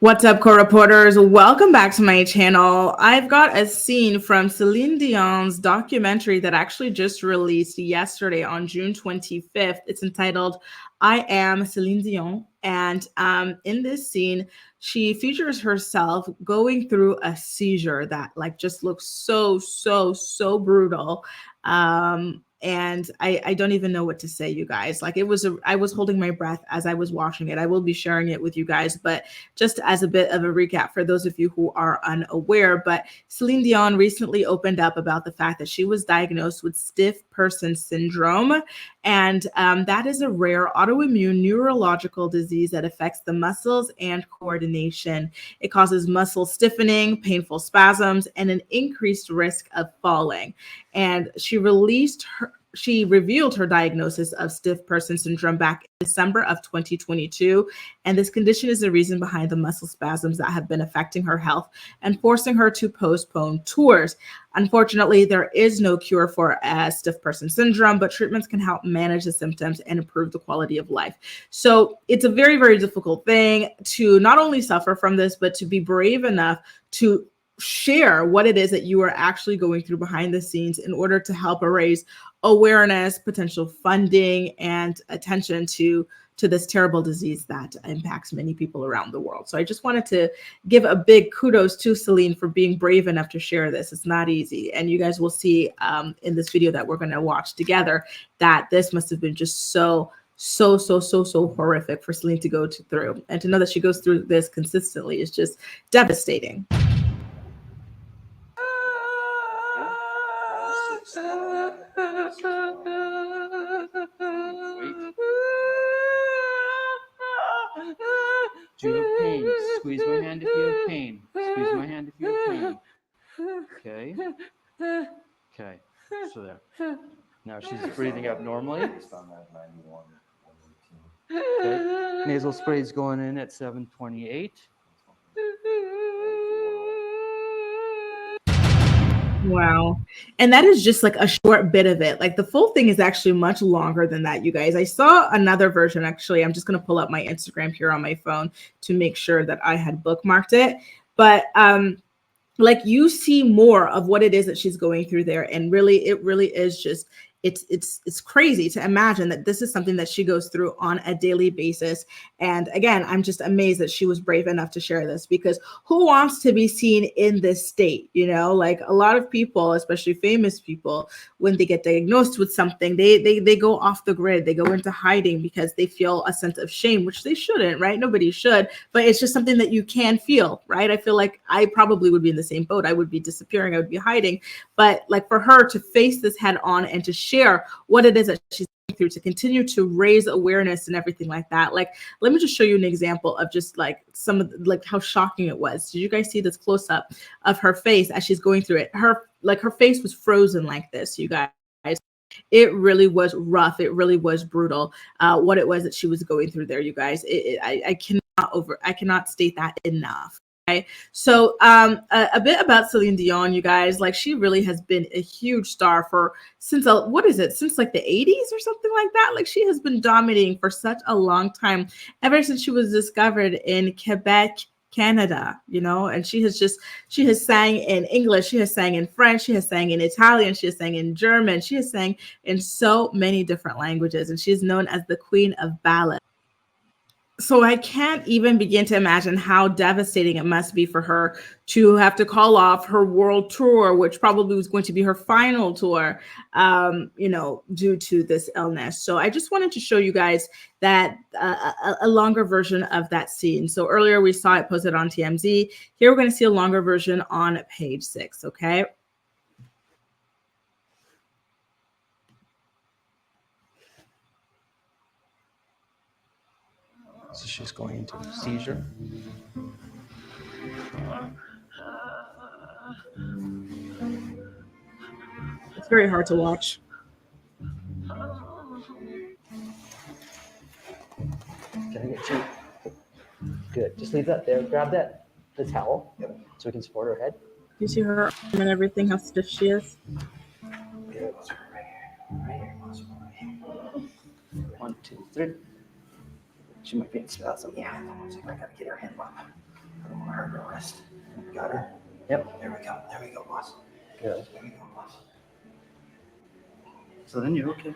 What's up, co-reporters? Welcome back to my channel. I've got a scene from Celine Dion's documentary that actually just released yesterday on June 25th. It's entitled I Am Celine Dion. And in this scene, she features herself going through a seizure that just looks so brutal. And I don't even know what to say, you guys. I was holding my breath as I was watching it. I will be sharing it with you guys, but just as a bit of a recap for those of you who are unaware, but Celine Dion recently opened up about the fact that she was diagnosed with stiff person syndrome. And that is a rare autoimmune neurological disease that affects the muscles and coordination. It causes muscle stiffening, painful spasms, and an increased risk of falling. And she revealed her diagnosis of stiff person syndrome back in December of 2022. And this condition is the reason behind the muscle spasms that have been affecting her health and forcing her to postpone tours. Unfortunately, there is no cure for stiff person syndrome, but treatments can help manage the symptoms and improve the quality of life. So it's a very difficult thing to not only suffer from this, but to be brave enough to share what it is that you are actually going through behind the scenes in order to help raise awareness, potential funding, and attention to this terrible disease that impacts many people around the world. So I just wanted to give a big kudos to Celine for being brave enough to share this. It's not easy. And you guys will see in this video that we're going to watch together that this must have been just so horrific for Celine to go through. And to know that she goes through this consistently is just devastating. Do you have pain? Squeeze my hand if you have pain. Squeeze my hand if you have pain. Okay. Okay. So there. Now she's breathing out normally. Okay. Nasal spray is going in at 728. Wow. And that is just like a short bit of it. Like the full thing is actually much longer than that, you guys. I saw another version. Actually, I'm just going to pull up my Instagram here on my phone to make sure that I had bookmarked it. But like you see more of what it is that she's going through there. And really, it really is just it's crazy to imagine that this is something that she goes through on a daily basis. And again, I'm just amazed that she was brave enough to share this, because who wants to be seen in this state? You know, like a lot of people, especially famous people, when they get diagnosed with something, they go off the grid, they go into hiding because they feel a sense of shame, which they shouldn't, right? Nobody should, but it's just something that you can feel, right? I feel like I probably would be in the same boat. I would be disappearing, I would be hiding. But like for her to face this head on and to share what it is that she's going through, to continue to raise awareness and everything like that. Like, let me just show you an example of just like some of like how shocking it was. Did you guys see this close up of her face as she's going through it? Her face was frozen like this, you guys. It really was rough. It really was brutal. What it was that she was going through there, you guys. I cannot state that enough. Okay. So a bit about Celine Dion, you guys. Like, she really has been a huge star since like the 80s or something like that. Like, she has been dominating for such a long time, ever since she was discovered in Quebec, Canada, you know. And she has sang in English, she has sang in French, she has sang in Italian, she has sang in German, she has sang in so many different languages, and she is known as the Queen of Ballad. So I can't even begin to imagine how devastating it must be for her to have to call off her world tour, which probably was going to be her final tour, due to this illness. So I just wanted to show you guys that a longer version of that scene. So earlier we saw it posted on TMZ. Here we're going to see a longer version on page 6. Okay. So she's going into seizure. It's very hard to watch. Can I get you? Good. Just leave that there. Grab the towel, so we can support her head. You see her arm and everything, how stiff she is. Good. Right here. 1, 2, 3. She might be in spasm. Yeah, I gotta get her hand up. Got her? Yep. There we go. There we go, boss. Good. There we go, boss. So then you're okay.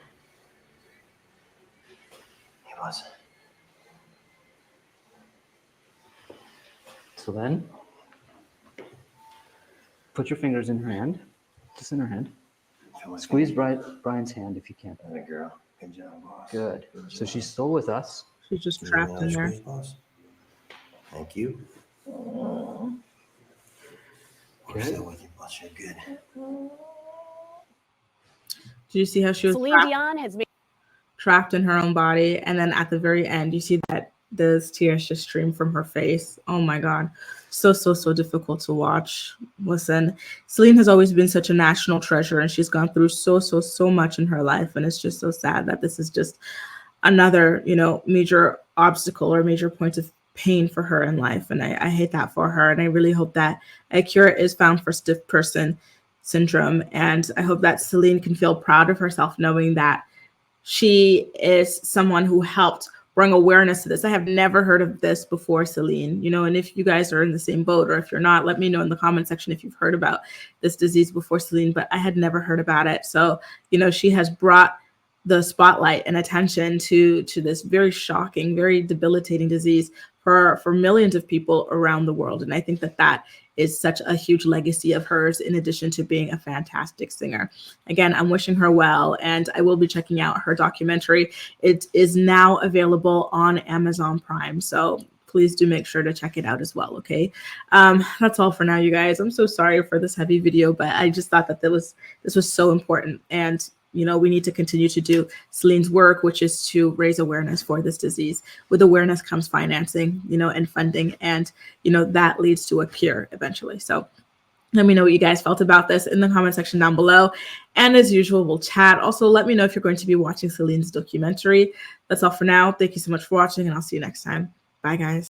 Hey, boss. So then, put your fingers in her hand, just in her hand. Squeeze Brian's hand if you can. Good girl. Good job, boss. Good. So she's still with us. She's just Give me trapped another in there. squeeze, boss. Thank you. We're Good. still with you, boss. You're good. Do you see how she was Celine Dion has made trapped in her own body? And then at the very end, you see that those tears just stream from her face. Oh my God. So difficult to watch. Listen, Celine has always been such a national treasure, and she's gone through so much in her life. And it's just so sad that this is just another, major obstacle or major point of pain for her in life. And I hate that for her. And I really hope that a cure is found for stiff person syndrome. And I hope that Celine can feel proud of herself, knowing that she is someone who helped bring awareness to this. I have never heard of this before, Celine, and if you guys are in the same boat, or if you're not, let me know in the comment section if you've heard about this disease before, Celine, but I had never heard about it. So, she has brought the spotlight and attention to this very shocking, very debilitating disease for millions of people around the world. And I think that is such a huge legacy of hers, in addition to being a fantastic singer. Again, I'm wishing her well, and I will be checking out her documentary. It is now available on Amazon Prime, so please do make sure to check it out as well, okay? That's all for now, you guys. I'm so sorry for this heavy video, but I just thought that this was so important, and we need to continue to do Celine's work, which is to raise awareness for this disease. With awareness comes financing, and funding, and, that leads to a cure eventually. So let me know what you guys felt about this in the comment section down below. And as usual, we'll chat. Also, let me know if you're going to be watching Celine's documentary. That's all for now. Thank you so much for watching, and I'll see you next time. Bye, guys.